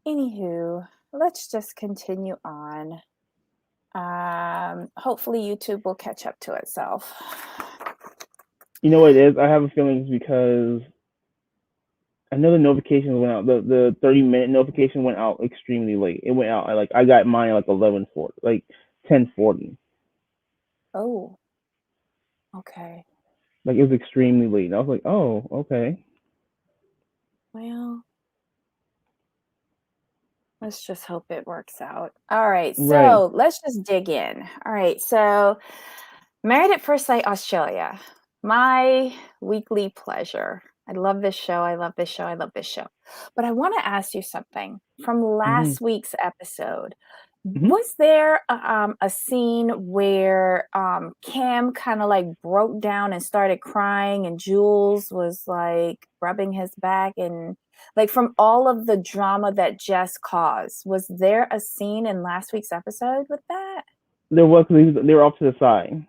Anywho, let's just continue on. Hopefully YouTube will catch up to itself. You know what it is? I have a feeling it's because I know the notifications went out. The 30-minute notification went out extremely late. It went out I got mine at like 11:40, like 10:40. Oh, okay. Like it was extremely late. And I was like, oh, okay. Well, let's just hope it works out. All right, Right. so let's just dig in. All right, so Married at First Sight Australia, my weekly pleasure. I love this show. I love this show. I love this show. But I want to ask you something from Hmm. last week's episode. Hmm. Was there a scene where Cam kind of like broke down and started crying, and Jules was like rubbing his back, and like from all of the drama that Jess caused? Was there a scene in last week's episode with that? There was they were off to the side.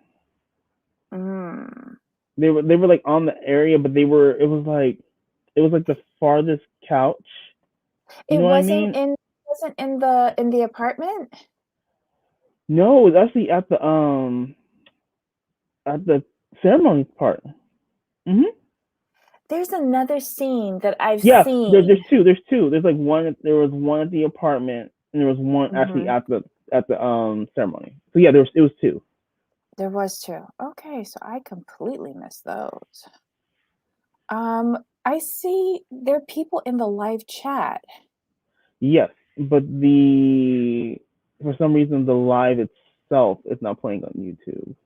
Mm. They were like on the area, but it was like the farthest couch. You It know what I mean? wasn't in the apartment? No, it was actually at the ceremony part. Hmm. There's another scene that I've Yeah, there's seen. two. There's two. There's like one. There was one at the apartment, and there was one actually Mhm. at the ceremony. So yeah, it was two. There was two. Okay, so I completely missed those. I see there are people in the live chat. Yes, but the for some reason the live itself is not playing on YouTube.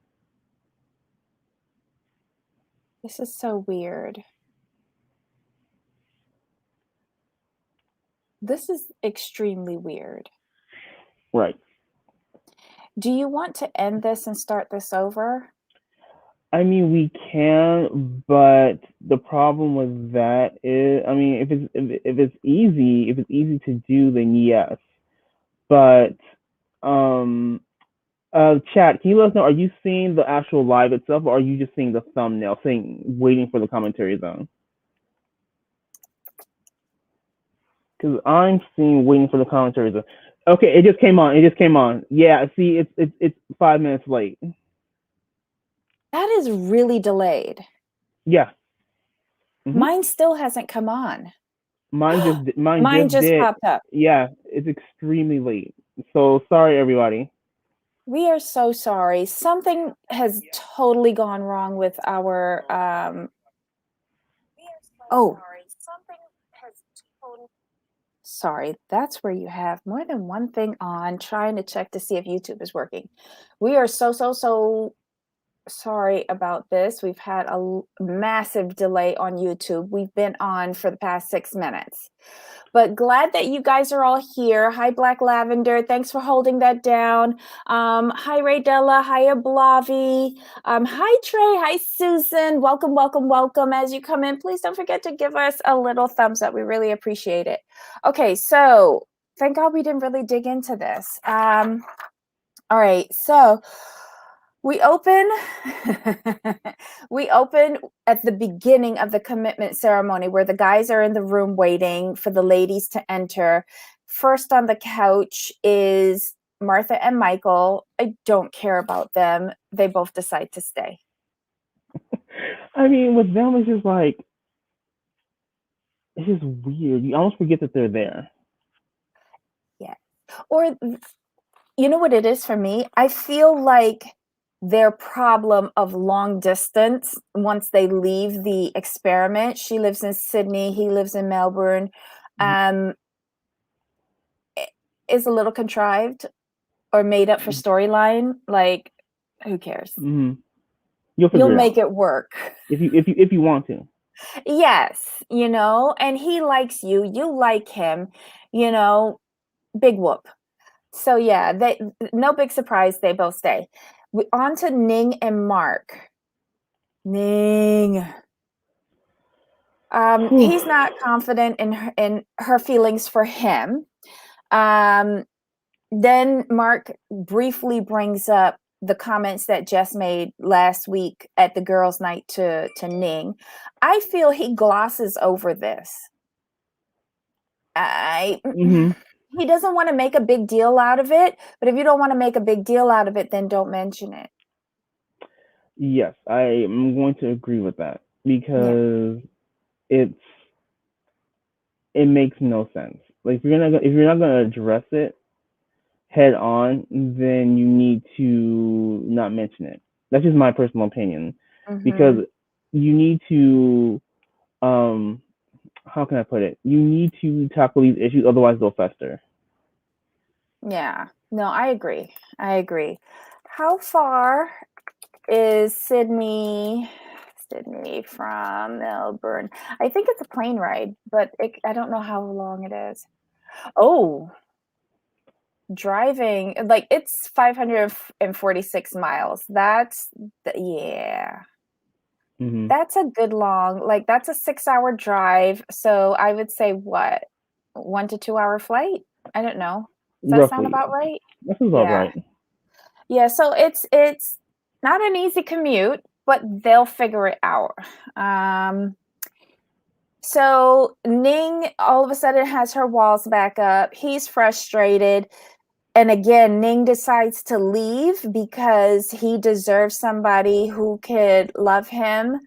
This is so weird. This is extremely weird. Right. Do you want to end this and start this over? I mean, we can, but the problem with that is, I mean, if it's easy to do, then yes. But um, chat, can you let us know? Are you seeing the actual live itself, or are you just seeing the thumbnail, saying waiting for the commentary zone? Because I'm seeing waiting for the commentary zone. Okay, it just came on. It just came on. Yeah, see, it's 5 minutes late. That is really delayed. Yeah. Hmm. Mine still hasn't come on. Mine Mine just just did. popped up. Yeah, it's extremely late. So sorry, everybody. We are so sorry. Something has totally gone wrong with our oh, sorry, that's where you have more than one thing on, trying to check to see if YouTube is working. We are so sorry about this. We've had a massive delay on YouTube. We've been on for the past 6 minutes. But glad that you guys are all here. Hi, Black Lavender. Thanks for holding that down. Hi, Raydella. Hi, Ablavi. Hi, Trey. Hi, Susan. Welcome, welcome, welcome. As you come in, please don't forget to give us a little thumbs up. We really appreciate it. Okay, so thank God we didn't really dig into this. All right, so we open we open at the beginning of the commitment ceremony where the guys are in the room waiting for the ladies to enter. First on the couch is Martha and Michael. I don't care about them. They both decide to stay. I mean, with them, it's just weird. You almost forget that they're there. Yeah. Or you know what it is for me? I feel like their problem of long distance once they leave the experiment. She lives in Sydney, he lives in Melbourne. Um, is a little contrived or made up for storyline. Like, who cares? Mm-hmm. You'll You'll figure it make out it work. if you want to. Yes, and he likes you. You like him, you know, big whoop. So yeah, they no big surprise. They both stay. On to Ning and Mark. Ning. He's not confident in her feelings for him. Then Mark briefly brings up the comments that Jess made last week at the girls' night to Ning. I feel he glosses over this. Mm-hmm. He doesn't want to make a big deal out of it, but if you don't want to make a big deal out of it, then don't mention it. Yes, I am going to agree with that Yeah. because it's it makes no sense. Like if you're not gonna address it head on, then you need to not mention it. That's just my personal opinion, because Mhm. you need to how can I put it? You need to tackle these issues, otherwise they'll fester. Yeah. No, I agree. I agree. How far is Sydney from Melbourne? I think it's a plane ride, but I don't know how long it is. Oh, driving, like, it's 546 miles. Yeah. Hmm. That's a good long, like, that's a 6-hour drive, so I would say what? 1 to 2-hour flight? I don't know. Does that sound Roughly, about right? that's about Yeah. right. Yeah, so it's not an easy commute, but they'll figure it out. Um, so Ning all of a sudden has her walls back up. He's frustrated. And again, Ning decides to leave because he deserves somebody who could love him.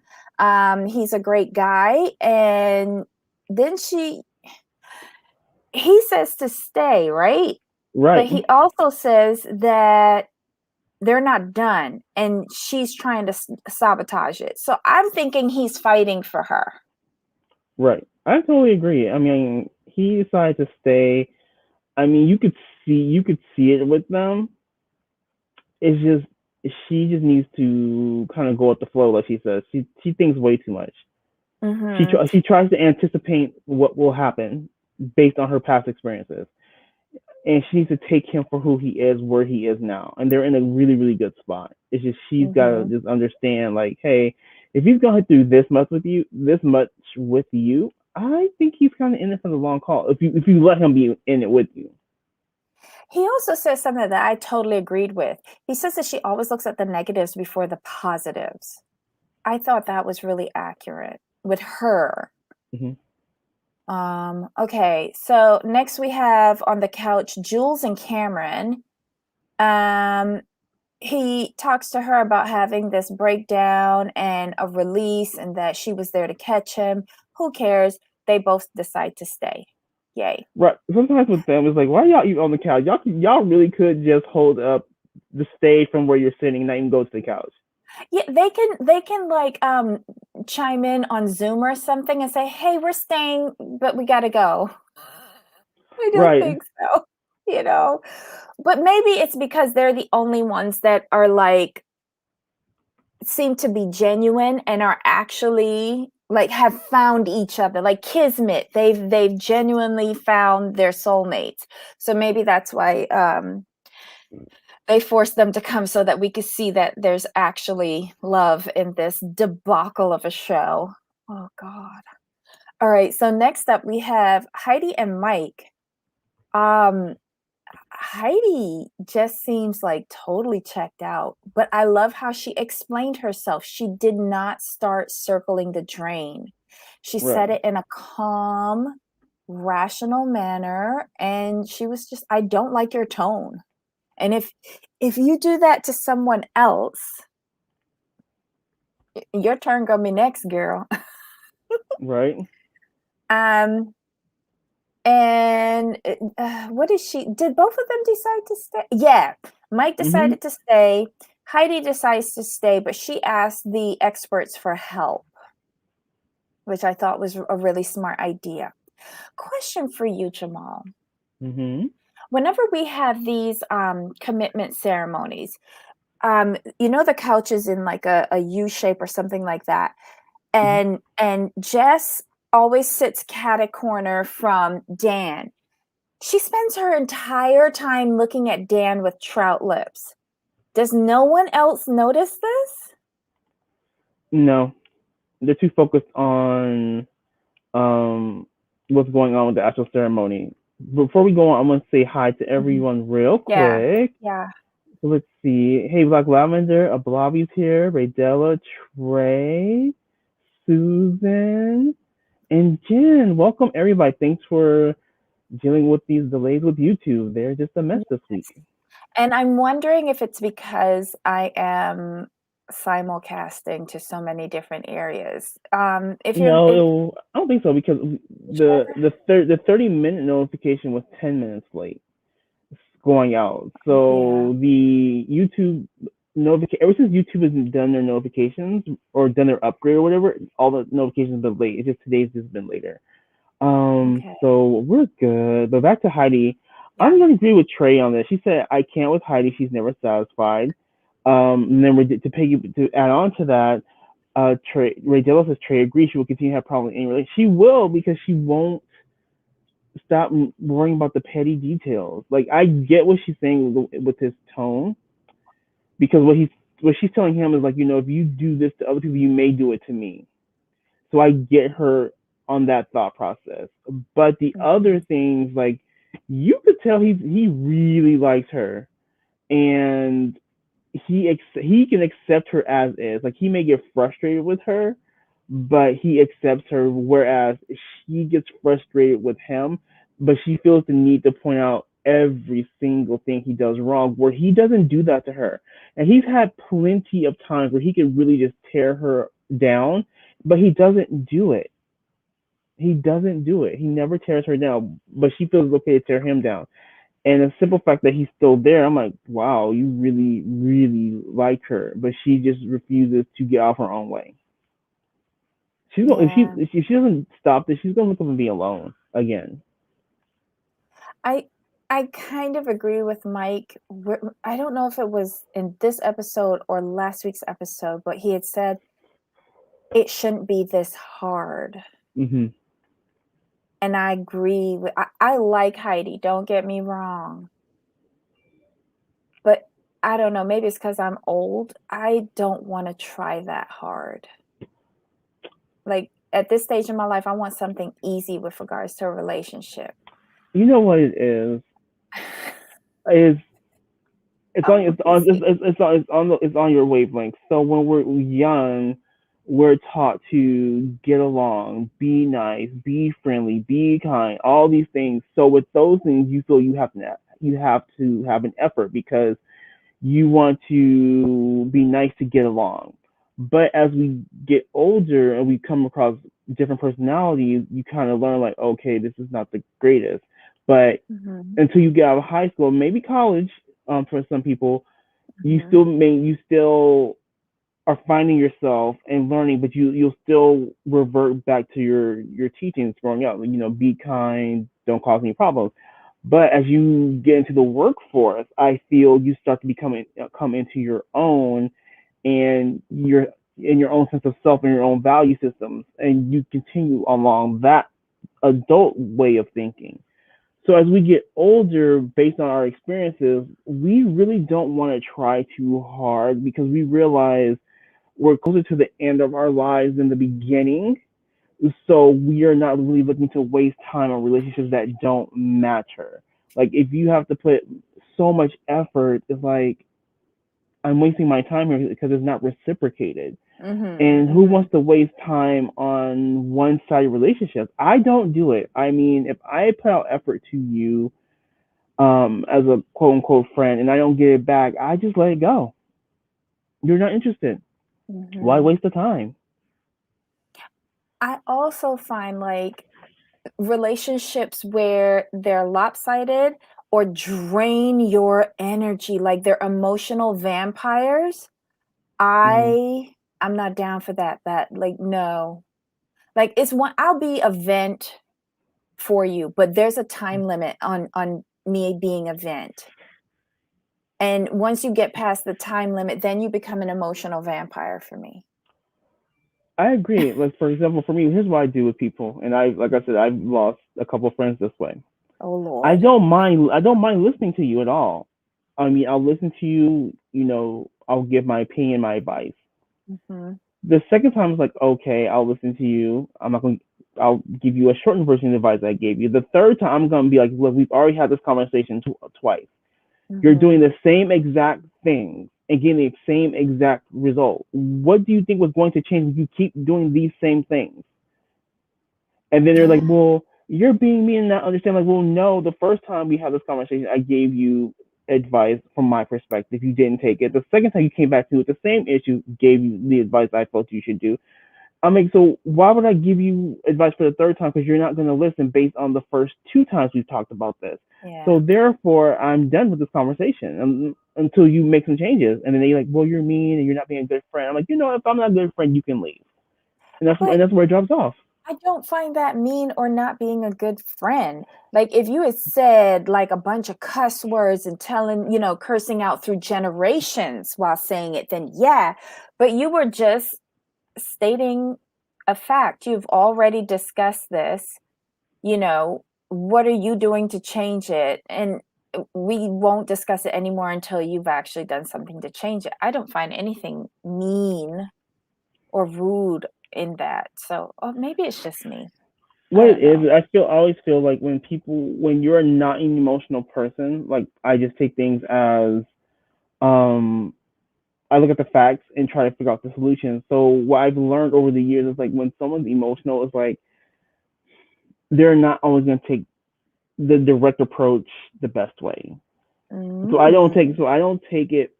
He's a great guy. And then he says to stay, right? But Right, he also says that they're not done and she's trying to sabotage it. So I'm thinking he's fighting for her. right. I totally agree. I mean, he decided to stay. I mean, you could see it with them. It's just she just needs to kind of go with the flow, like she says. She thinks way too much. Hmm. She tries to anticipate what will happen based on her past experiences, and she needs to take him for who he is, where he is now, and they're in a really good spot. It's just she's got to Hmm. just understand, like, hey, if he's going through this much with you, I think he's kind of in it for the long haul. If you let him be in it with you. He also says something that I totally agreed with. He says that she always looks at the negatives before the positives. I thought that was really accurate with her. Hmm. Okay, so next we have on the couch Jules and Cameron. Um, he talks to her about having this breakdown and a release and that she was there to catch him. Who cares? They both decide to stay. Yay. Right. Sometimes with them, it's like, why y'all eat on the couch? Y'all really could just hold up the stage from where you're sitting, not even go to the couch. Yeah, they can like chime in on Zoom or something and say, "Hey, we're staying, but we got to go." I don't Right. think so, you know. But maybe it's because they're the only ones that are like seem to be genuine and are actually like have found each other, like kismet. They've genuinely found their soulmates. So maybe that's why they forced them to come so that we could see that there's actually love in this debacle of a show. Oh God. All right. So next up we have Heidi and Mike. Um, Heidi just seems like totally checked out, but I love how she explained herself. She did not start circling the drain. She said Right. it in a calm, rational manner, and she was just, I don't like your tone. And if you do that to someone else, your turn gonna be next, girl. Right. Um, and what is she? Did both of them decide to stay? Yeah, Mike Hmm. decided to stay. Heidi decides to stay, but she asked the experts for help, which I thought was a really smart idea. Question for you, Jamal. Hmm. Whenever we have these commitment ceremonies, the couch is in like a U shape or something like that. Hmm. And Jess always sits cat corner from Dan. She spends her entire time looking at Dan with trout lips. Does no one else notice this? No, they're too focused on um what's going on with the actual ceremony. Before we go on, I'm gonna say hi to Mhm. everyone real Yeah, quick. yeah. So let's see. Hey, Black Lavender, Blobby's here. Raydella, Trey, Susan, and Jen. Welcome everybody. Thanks for dealing with these delays with YouTube. They're just a mess this week. And I'm wondering if it's because I am simulcasting to so many different areas. If you're, if, No, I don't think so because the 30-minute notification was 10 minutes late going out. yeah, So the YouTube notification ever since YouTube has done their notifications or done their upgrade or whatever, all the notifications have been late. It's just today's just been later. okay, So we're good. But back to Heidi. yeah, I'm gonna agree with Trey on this. She said I can't with Heidi. She's never satisfied. And then to add on to that, Ray Dilla says Trey agrees she will continue to have problems in any relationship. She will because she won't stop worrying about the petty details. Like I get what she's saying with his tone because what she's telling him is like, if you do this to other people, you may do it to me. So I get her on that thought process. But the mhm, other things, like you could tell he really likes her, and he can accept her as is. Like he may get frustrated with her, but he accepts her. Whereas she gets frustrated with him, but she feels the need to point out every single thing he does wrong. Where he doesn't do that to her, and he's had plenty of times where he could really just tear her down, but he doesn't do it. He doesn't do it. He never tears her down, but she feels it's okay to tear him down. And the simple fact that he's still there, I'm like, wow, you really, really like her, but she just refuses to get off her own way. She's going yeah. if she doesn't stop this, she's gonna look up and be alone again. I I kind of agree with Mike. I don't know if it was in this episode or last week's episode, but he had said it shouldn't be this hard. Hmm. And I agree with I like Heidi, don't get me wrong. But I don't know, maybe it's because I'm old. I don't want to try that hard. Like at this stage in my life, I want something easy with regards to a relationship. You know what it is Oh, easy. it's on your wavelength. So when we're young, we're taught to get along, be nice, be friendly, be kind, all these things. So with those things, you feel you have to have an effort because you want to be nice to get along. But as we get older and we come across different personalities, you kind of learn like, okay, this is not the greatest. But Mhm. until you get out of high school, maybe college, for some people, Mhm. you still are finding yourself and learning, but you'll still revert back to your teachings growing up. Be kind, don't cause any problems. But as you get into the workforce, I feel you start to come into your own and your in your own sense of self and your own value systems, and you continue along that adult way of thinking. So as we get older, based on our experiences, we really don't want to try too hard because we realize we're closer to the end of our lives than the beginning. So we are not really looking to waste time on relationships that don't matter. Like if you have to put so much effort, it's like I'm wasting my time here because it's not reciprocated. Mhm. And who Mhm. wants to waste time on one-sided relationships? I don't do it. I mean, if I put out effort to you, as a quote unquote friend and I don't get it back, I just let it go. You're not interested. Why Mhm. waste the time? I also find like relationships where they're lopsided or drain your energy, like they're emotional vampires. Mm-hmm. I'm not down for that. That like no. Like it's one I'll be a vent for you, but there's a time limit on me being a vent. And once you get past the time limit, then you become an emotional vampire for me. I agree. Like for example, for me, here's what I do with people, and like I said, I've lost a couple of friends this way. Oh Lord. I don't mind listening to you at all. I mean, I'll listen to you. I'll give my opinion, my advice. Mhm. The second time it's like, okay, I'll listen to you. I'm not going. I'll give you a shortened version of the advice I gave you. The third time, I'm gonna be like, look, we've already had this conversation twice. You're doing Mhm. the same exact things and getting the same exact result. What do you think was going to change if you keep doing these same things? And then they're like, Yeah. well, you're being me and not understand. Like, well, no, the first time we had this conversation, I gave you advice from my perspective. You didn't take it. The second time you came back to me with the same issue, gave you the advice I felt you should do. I mean, so why would I give you advice for the third time? Because you're not going to listen based on the first two times we've talked about this. Yeah. So therefore, I'm done with this conversation until you make some changes. And then they're like, well, you're mean and you're not being a good friend. I'm like, if I'm not a good friend, you can leave. And But that's where it drops off. I don't find that mean or not being a good friend. Like if you had said like a bunch of cuss words and cursing out through generations while saying it, then yeah. But you were just stating a fact. You've already discussed this. What are you doing to change it? And we won't discuss it anymore until you've actually done something to change it. I don't find anything mean or rude in that. So maybe it's just me. What it is, I always feel like when you're not an emotional person, like I just take things as, I look at the facts and try to figure out the solution. So what I've learned over the years is like when someone's emotional, it's like they're not always going to take the direct approach the best way. So I don't take it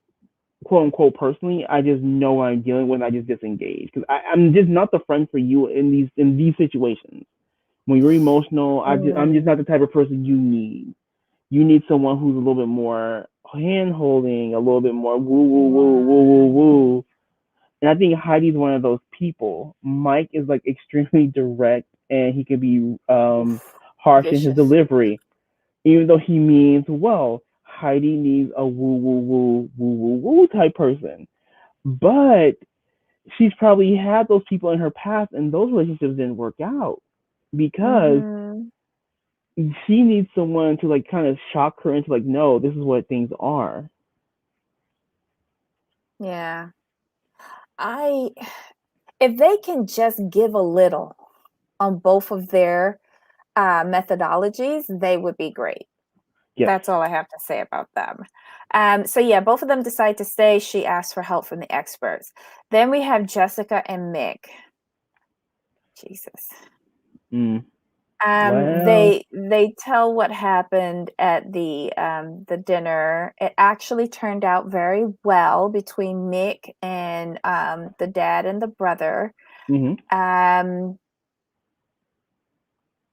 quote unquote personally. I just know what I'm dealing with. I just disengage because I'm just not the friend for you in these situations. When you're emotional, I'm just not the type of person you need. You need someone who's a little bit more hand holding, a little bit more woo woo woo woo woo woo. And I think Heidi's one of those people. Mike is like extremely direct and he can be harsh in his vicious. delivery. Even though he means well, Heidi needs a woo woo woo woo woo woo type person. But she's probably had those people in her past and those relationships didn't work out because she needs someone to like kind of shock her into like, no, this is what things are. Yeah. If they can just give a little on both of their methodologies, they would be great. Yes. That's all I have to say about them. So yeah, both of them decide to stay. She asks for help from the experts. Then we have Jessica and Mick. Jesus. Well, They tell what happened at the dinner. It actually turned out very well between Mick and the dad and the brother.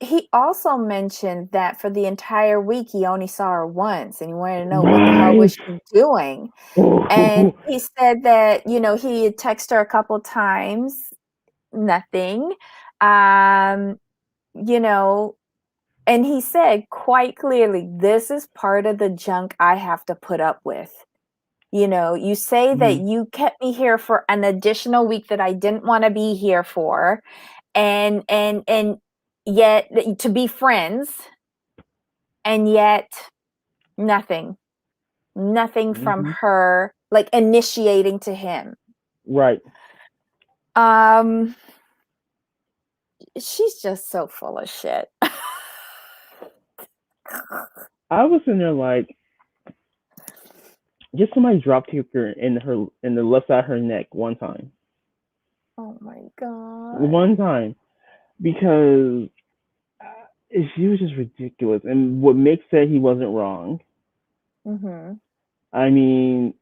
He also mentioned that for the entire week he only saw her once and he wanted to know what the hell was she doing. And he said that, he had texted her a couple times, nothing. And he said quite clearly, this is part of the junk I have to put up with. You say that you kept me here for an additional week that I didn't want to be here for, and yet to be friends, and yet nothing from her like initiating to him. Right. She's just so full of shit. I was in there like, just somebody dropped her in the left side of her neck one time. Oh my god. One time, because she was just ridiculous. And what Mick said, he wasn't wrong. I mean,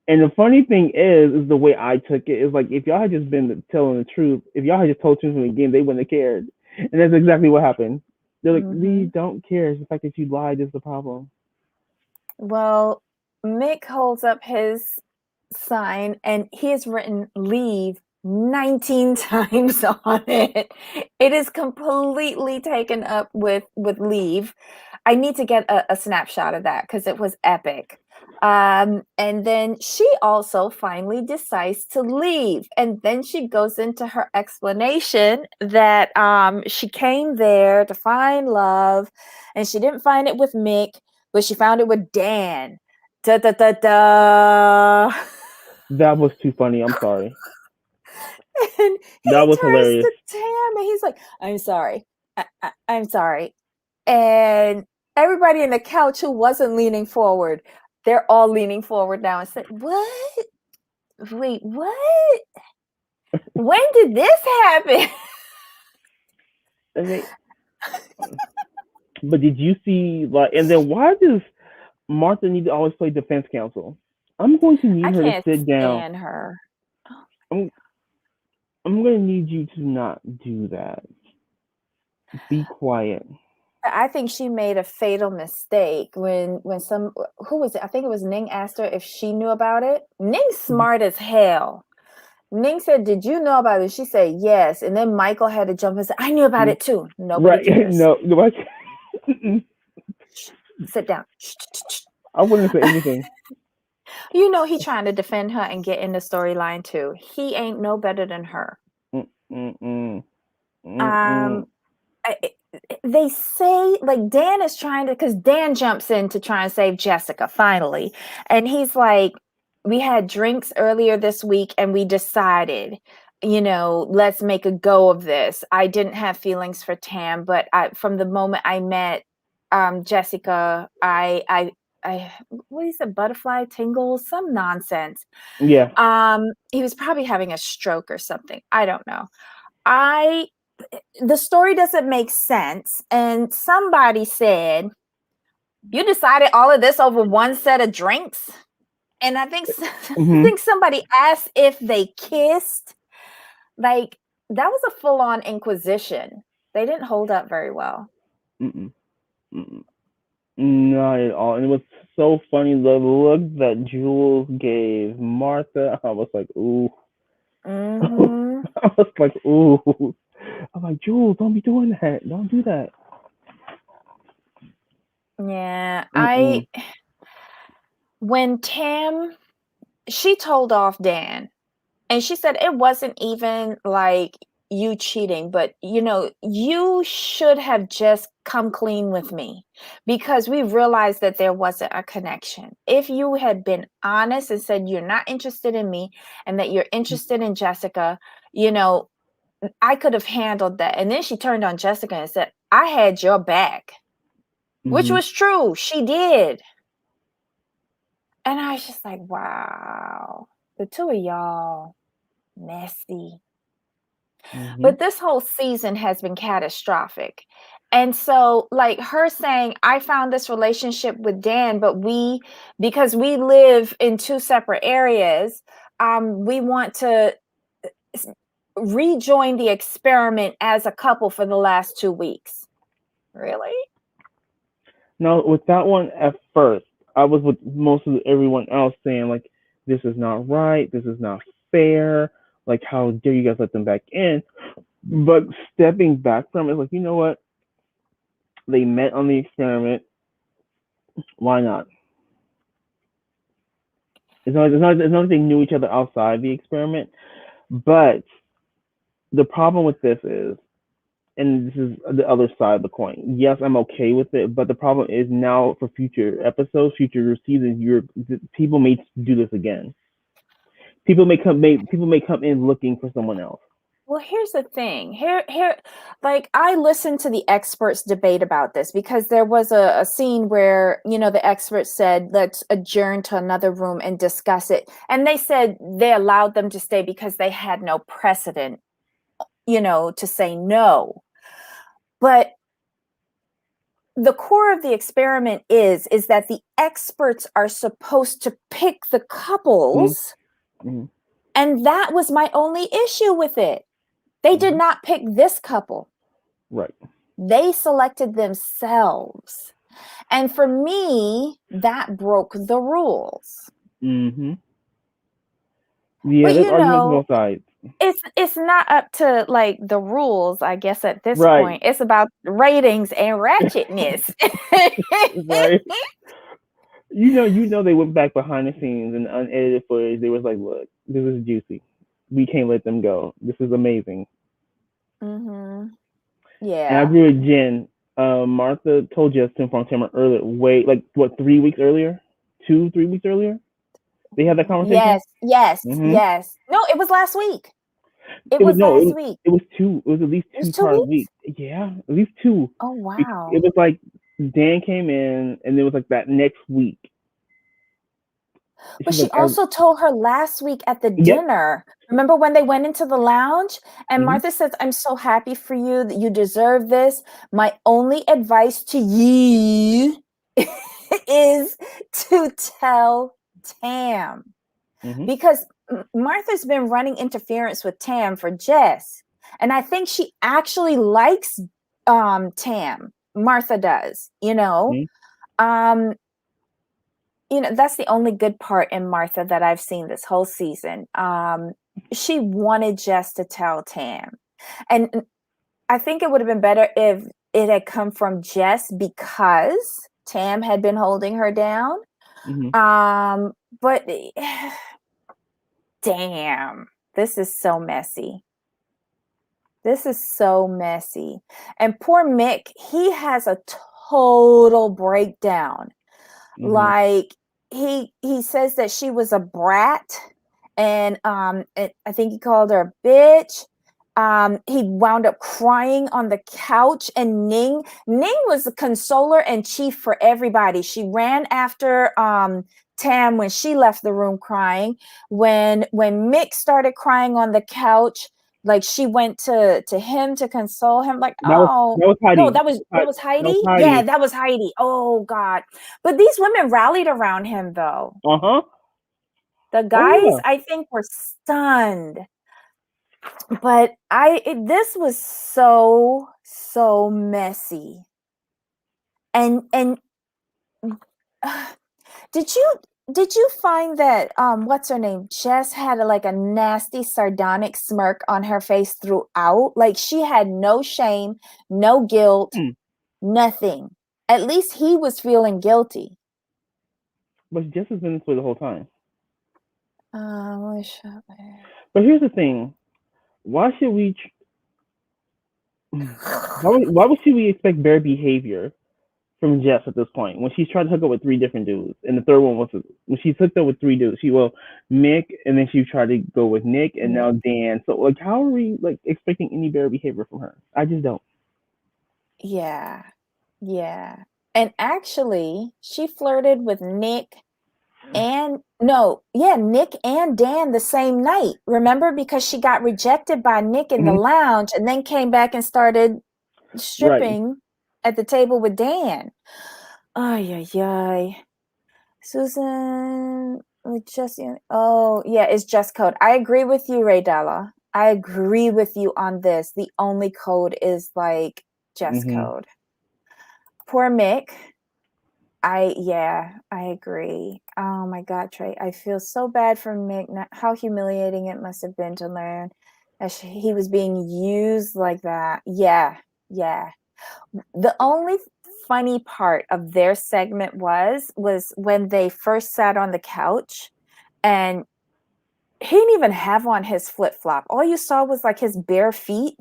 and the funny thing is the way I took it is like if y'all had just been telling the truth, if y'all had just told the truth from the beginning, they wouldn't have cared. And that's exactly what happened. They're like, we don't care. It's the fact that you lied is the problem. Well, Mick holds up his sign and he has written leave 19 times on it. It is completely taken up with leave. I need to get a snapshot of that because it was epic. And then she also finally decides to leave. And then she goes into her explanation that she came there to find love and she didn't find it with Mick, but she found it with Dan. Da da da da. That was too funny. I'm sorry. And he That was turns hilarious. to Tam and he's like, I'm sorry. I'm sorry. And everybody in the couch who wasn't leaning forward, they're all leaning forward now and said, what? Wait, what? When did this happen? I mean, But did you see like? And then why does Martha need to always play defense counsel? I'm going to need I her to can't sit down. stand her. Oh, I'm I'm going to need you to not do that. Be quiet. I think she made a fatal mistake when some who was it? I think it was Ning asked her if she knew about it. Ning's smart as hell. Ning said, "Did you know about it?" She said, "Yes." And then Michael had to jump and say, "I knew about it too." Nobody Right? cares. No, Sit down. I wouldn't say anything. You know he trying to defend her and get in the storyline too. He ain't no better than her. Mm-mm. Um, they say like Dan is trying to, because Dan jumps in to try and save Jessica finally, and he's like, "We had drinks earlier this week, and we decided, let's make a go of this. I didn't have feelings for Tam, but from the moment I met Jessica, I what is it, butterfly tingles, some nonsense. Yeah. He was probably having a stroke or something. I don't know. The story doesn't make sense. And somebody said, "You decided all of this over one set of drinks?" And I think I think somebody asked if they kissed. Like, that was a full-on inquisition. They didn't hold up very well. Mm-mm. Mm-mm. Not at all. And it was so funny the look that Jules gave Martha. I was like, ooh. Mm-hmm. I was like, ooh. I'm like, Jules, don't be doing that. Don't do that. Yeah, Mm-mm. when Tam, she told off Dan, and she said it wasn't even like you cheating, but you should have just come clean with me, because we realized that there wasn't a connection. If you had been honest and said you're not interested in me and that you're interested in Jessica, I could have handled that. And then she turned on Jessica and said, "I had your back," which Mm-hmm. was true. She did. And I was just like, wow, the two of y'all messy. Mm-hmm. But this whole season has been catastrophic. And so, like her saying, "I found this relationship with Dan, but because we live in two separate areas, we want to rejoin the experiment as a couple for the last 2 weeks." Really? Now, with that one, at first, I was with most of everyone else saying, like, this is not right. This is not fair. Like, how dare you guys let them back in? But stepping back from it, like, you know what? They met on the experiment. Why not? It's not like they knew each other outside the experiment. But the problem with this is, and this is the other side of the coin. Yes, I'm okay with it, but the problem is now for future episodes, future seasons, people may do this again. People may come in looking for someone else. Well, here's the thing. Like, I listened to the experts debate about this, because there was a scene where, the experts said, "Let's adjourn to another room and discuss it." And they said they allowed them to stay because they had no precedent, to say no. But the core of the experiment is that the experts are supposed to pick the couples. Mm-hmm. And that was my only issue with it. They did not pick this couple. Right. They selected themselves. And for me, that broke the rules. Mm-hmm. Yeah, But there's arguments on both sides. it's not up to like the rules, I guess, at this Right. point. It's about ratings and ratchetness. Right. You know they went back behind the scenes and unedited footage. They was like, look, this is juicy. We can't let them go. This is amazing. Mm-hmm. And I Yeah. agree with Jen. Martha told Justin from Tamara earlier, wait, like what, 3 weeks earlier? 2, 3 weeks earlier? They had that conversation? Yes, yes, Mm-hmm. yes. No, it was last week. It It was was no, last week. it was two. It was at least It was two two prior weeks? weeks. Yeah, at least two. Oh, wow. It was like Dan came in, and it was like that next week. But She's she like, also told her last week at the yep. dinner. Remember when they went into the lounge and Mm-hmm. Martha says, I'm so happy for you that you deserve this. My only advice to you is to tell Tam. Mm-hmm. Because Martha's been running interference with Tam for Jess. And I think she actually likes Tam. Martha does, you know. Um, that's the only good part in Martha that I've seen this whole season. She wanted Jess to tell Tam. And I think it would have been better if it had come from Jess because Tam had been holding her down. But damn, this is so messy. This is so messy. And poor Mick, he has a total breakdown. Like he says that she was a brat, and I think he called her a bitch. He wound up crying on the couch, and Ning was the consoler and chief for everybody. She ran after Tam when she left the room crying. When Mick started crying on the couch, like she went to him to console him, like, oh That was no, Heidi. that was That was Heidi. Yeah, Heidi. that was Heidi. Oh God. But these women rallied around him though. Uh-huh. The Oh guys, yeah. I think, were stunned. But this was so messy. And did you find that what's her name? Jess had like a nasty sardonic smirk on her face throughout. Like she had no shame, no guilt, nothing. At least he was feeling guilty. But Jess has been this way the whole time. Wish But here's the thing: why should we? Why would should we expect better behavior from Jess at this point when she's trying to hook up with three different dudes, and the third one was when she's hooked up with three dudes. Mick, and then she tried to go with Nick, and now Dan. So like, how are we like expecting any better behavior from her? I just don't. Yeah. And actually, she flirted with Nick and Dan the same night. Remember? Because she got rejected by Nick in the lounge and then came back and started stripping at the table with Dan. Ay, ay, ay. Susan with just it's just code. I agree with you, Ray Della. I agree with you on this. The only code is like just code. Poor Mick. I agree. Oh my God, Trey. I feel so bad for Mick. How humiliating it must have been to learn that he was being used like that. Yeah. The only funny part of their segment was when they first sat on the couch and he didn't even have on his flip-flop. All you saw was like his bare feet.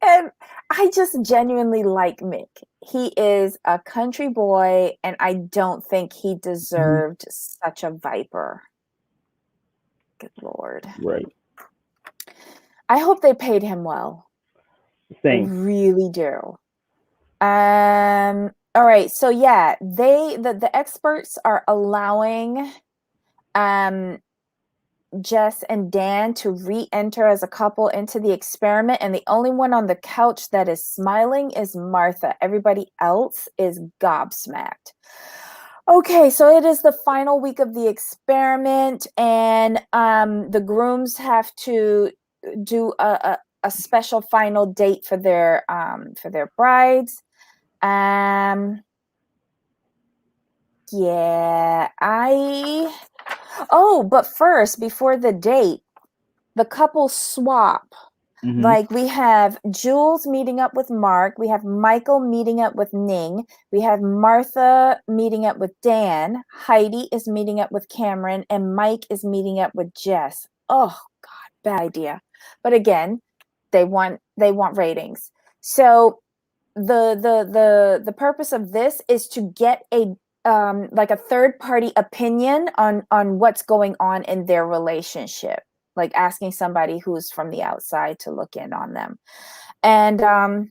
And I just genuinely like Mick. He is a country boy, and I don't think he deserved such a viper. Good Lord. Right. I hope they paid him well. Same. I really do. All right. So yeah, the experts are allowing Jess and Dan to re-enter as a couple into the experiment, and the only one on the couch that is smiling is Martha. Everybody else is gobsmacked. Okay, so it is the final week of the experiment, and the grooms have to do a special final date for their brides. But first, before the date, the couple swap. Like we have Jules meeting up with Mark, we have Michael meeting up with Ning, we have Martha meeting up with Dan, Heidi is meeting up with Cameron, and Mike is meeting up with Jess. Oh God, bad idea. But again, they want ratings. So the purpose of this is to get a like a third party opinion on what's going on in their relationship, like asking somebody who's from the outside to look in on them. And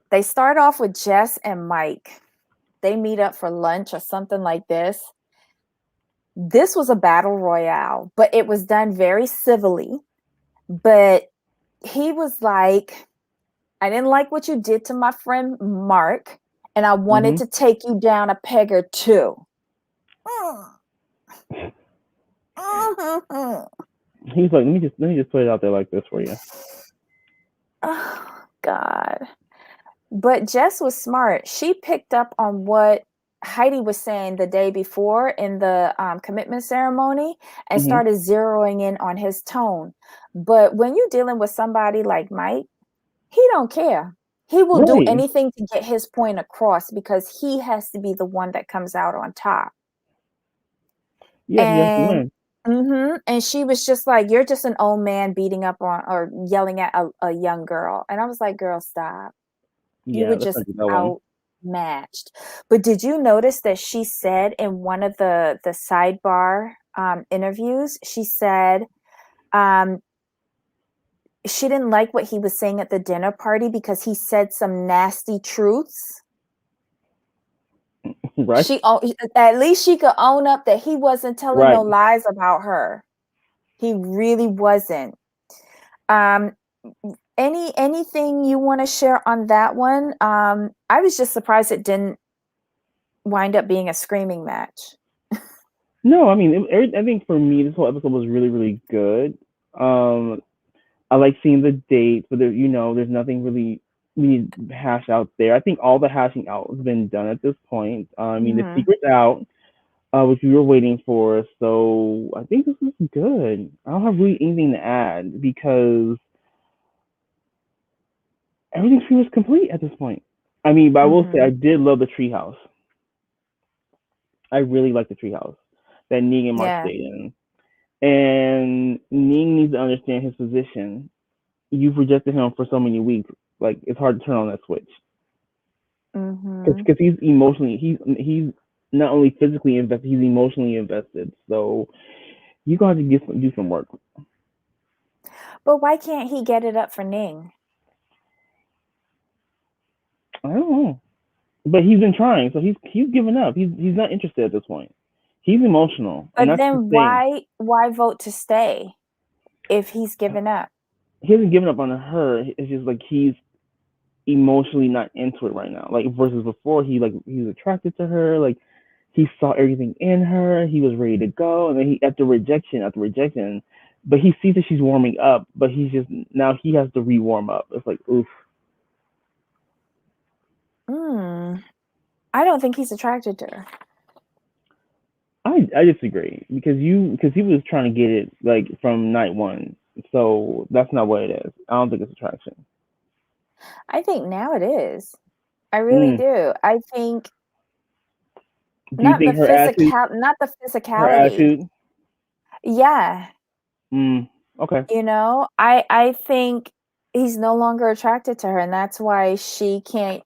they start off with Jess and Mike. they meet up for lunch or something like this. This was a battle royale, but it was done very civilly. But he was like, I didn't like what you did to my friend Mark, and I wanted to take you down a peg or two. He's like, let me just put it out there like this for you. Oh God. But Jess was smart. She picked up on what Heidi was saying the day before in the commitment ceremony and started zeroing in on his tone. But when you're dealing with somebody like Mike, he don't care. He will do Right. anything to get his point across because he has to be the one that comes out on top. Yeah, he has to And win. and she was just like, you're just an old man beating up on or yelling at a young girl. And I was like, girl, stop. You Yeah, were let's just not do that one. outmatched. But did you notice that she said in one of the sidebar interviews, she said she didn't like what he was saying at the dinner party because he said some nasty truths. Right. At least she could own up that he wasn't telling no Right. lies about her. He really wasn't. Um, anything you want to share on that one? I was just surprised it didn't wind up being a screaming match. No, I mean, I think for me, this whole episode was really, really good. I like seeing the dates, but there's nothing really hash out there. I think all the hashing out has been done at this point. I mean, the secret's out, which we were waiting for. So I think this is good. I don't have really anything to add because everything seems complete at this point. I mean, but I will say I did love the treehouse. I really like the treehouse that Negan and Mark Yeah. stayed in. And Negan needs to understand his position. You've rejected him for so many weeks. Like, it's hard to turn on that switch. Because he's not only physically invested, he's emotionally invested. So you're going to have to do some work. But why can't he get it up for Ning? I don't know. But he's been trying, so he's given up. He's not interested at this point. He's emotional, and But that's the then thing. why vote to stay if he's given up? He hasn't given up on her. It's just like he's emotionally not into it right now. Like versus before, he's attracted to her. Like he saw everything in her. He was ready to go, and then after rejection, but he sees that she's warming up. But he's just now he has to re-warm up. It's like oof. I don't think he's attracted to her. I disagree because he was trying to get it like from night one. So that's not what it is. I don't think it's attraction. I think now it is. I really do. I think Do you think not the her physicality. attitude? Yeah. Okay. I think he's no longer attracted to her, and that's why she can't,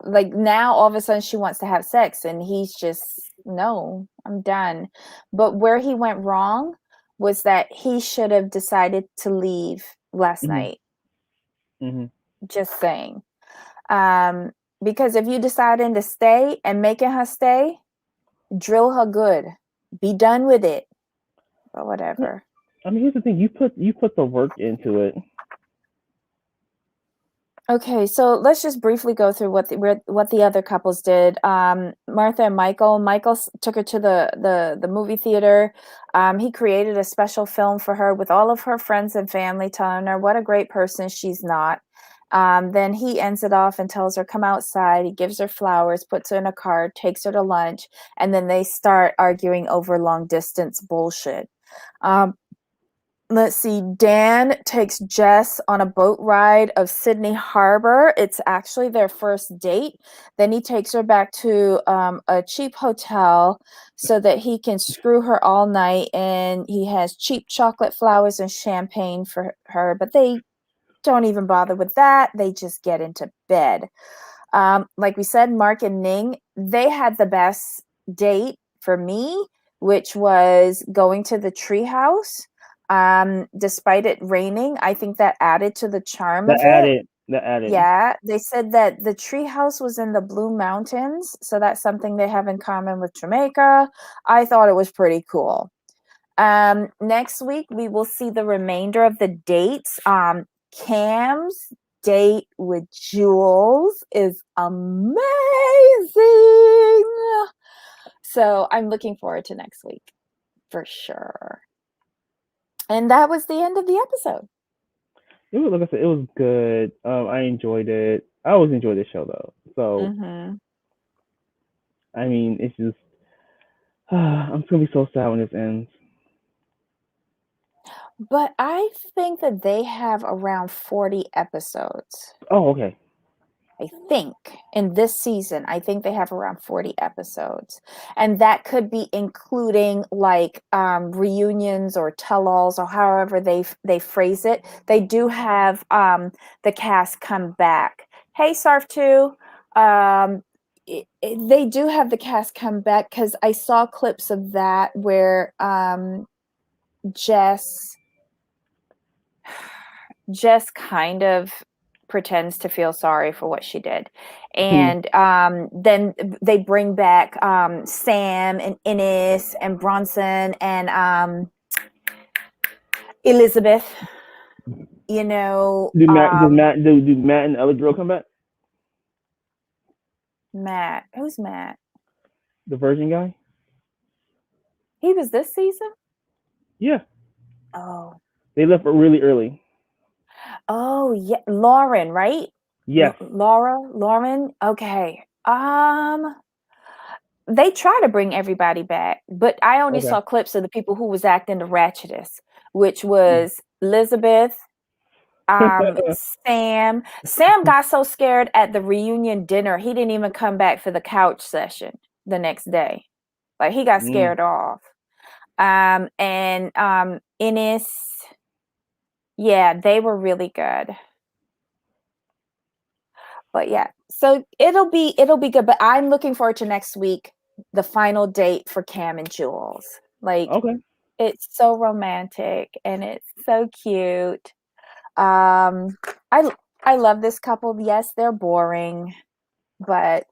like, now all of a sudden she wants to have sex and he's just, no, I'm done. But where he went wrong was that he should have decided to leave last night. Just saying. Because if you deciding to stay and making her stay, drill her good. Be done with it. But whatever. I mean, here's the thing: you put the work into it. Okay, so let's just briefly go through what the other couples did. Martha and Michael. Michael took her to the movie theater. He created a special film for her with all of her friends and family, telling her what a great person she's not. Then he ends it off and tells her, come outside. He gives her flowers, puts her in a car, takes her to lunch, and then they start arguing over long distance bullshit. Let's see. Dan takes Jess on a boat ride of Sydney Harbor. It's actually their first date. Then he takes her back to a cheap hotel so that he can screw her all night. And he has cheap chocolate flowers and champagne for her. But they don't even bother with that. They just get into bed. Like we said, Mark and Ning, they had the best date for me, which was going to the treehouse. Despite it raining, I think that added to the charm That of it. added that added. Yeah, they said that the treehouse was in the Blue Mountains, so that's something they have in common with Jamaica. I thought it was pretty cool. Next week we will see the remainder of the dates. Cam's date with Jules is amazing. So I'm looking forward to next week for sure. And that was the end of the episode. It was, like I said, it was good. I enjoyed it. I always enjoy this show though. So I mean, it's just I'm just gonna be so sad when this ends. But I think that they have around 40 episodes. Oh, okay. I think in this season, I think they have around 40 episodes. And that could be including like reunions or tell-alls or however they phrase it. They do have the cast come back. Hey, Sarf 2. They do have the cast come back because I saw clips of that where Jess kind of pretends to feel sorry for what she did. And then they bring back Sam and Innes and Bronson and Elizabeth. You know, do Matt and the other girl come back? Matt. Who's Matt? The virgin guy? He was this season? Yeah. Oh. They left really early. Oh, yeah. Lauren, right? Yes. Lauren. Okay. They try to bring everybody back, but I only saw clips of the people who was acting the ratchetest, which was Elizabeth, Sam. Sam got so scared at the reunion dinner, he didn't even come back for the couch session the next day. Like he got scared off. And Innes, yeah, they were really good. But yeah, so it'll be good. But I'm looking forward to next week, the final date for Cam and Jules. Like, it's so romantic and it's so cute. I love this couple. Yes, they're boring, but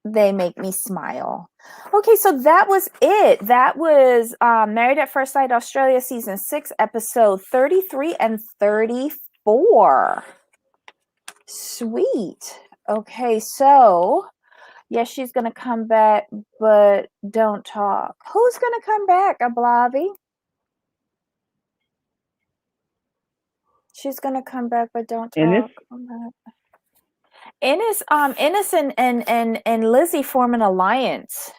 they make me smile. Okay, so that was it. That was Married at First Sight Australia season 6, episode 33 and 34. Sweet. Okay, so yes, she's gonna come back, but don't talk. Who's gonna come back, Ablavi? She's gonna come back, but don't talk. Innes and Lizzie form an alliance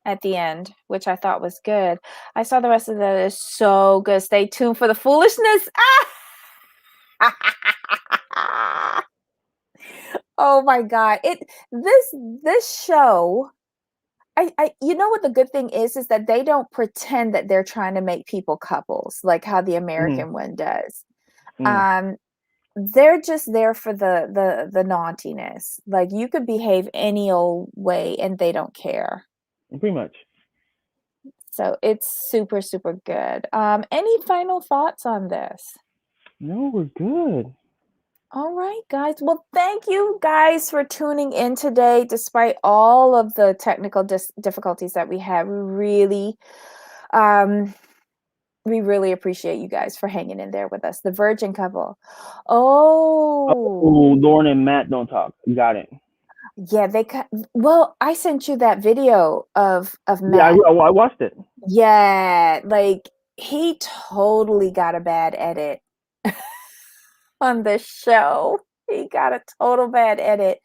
at the end, which I thought was good. I saw the rest of that is so good. Stay tuned for the foolishness. Oh my God. This show, I you know what the good thing is that they don't pretend that they're trying to make people couples like how the American one does. They're just there for the naughtiness. Like you could behave any old way and they don't care. Pretty much. So it's super, super good. Any final thoughts on this? No, we're good. All right, guys. Well, thank you guys for tuning in today, despite all of the technical difficulties that we had. We really appreciate you guys for hanging in there with us. The virgin couple. Oh, Lauren and Matt don't talk. Got it. Yeah, well, I sent you that video of Matt. Yeah, I watched it. Yeah, like he totally got a bad edit on this show. He got a total bad edit.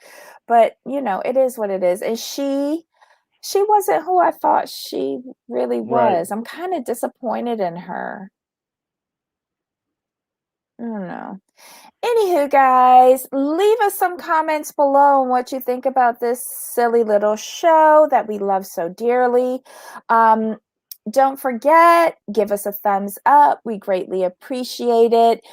But, you know, it is what it is. And she wasn't who I thought she really was. Right. I'm kind of disappointed in her. I don't know. Anywho, guys, leave us some comments below on what you think about this silly little show that we love so dearly. Don't forget, give us a thumbs up. We greatly appreciate it.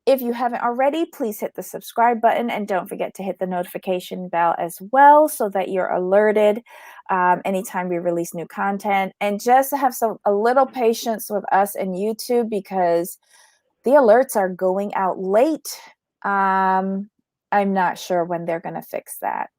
If you haven't already, please hit the subscribe button and don't forget to hit the notification bell as well so that you're alerted anytime we release new content. And just have a little patience with us and YouTube because the alerts are going out late I'm not sure when they're going to fix that.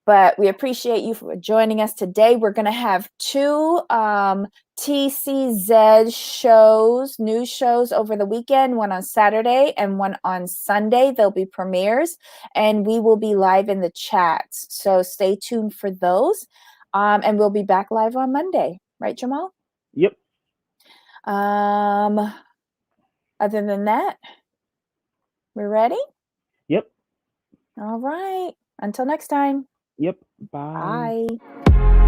But we appreciate you for joining us today. We're going to have 2 TCZ shows, news shows over the weekend, one on Saturday and one on Sunday. There'll be premieres, and we will be live in the chats. So stay tuned for those. And we'll be back live on Monday. Right, Jamal? Yep. Other than that, we're ready? Yep. All right. Until next time. Yep. Bye. Bye.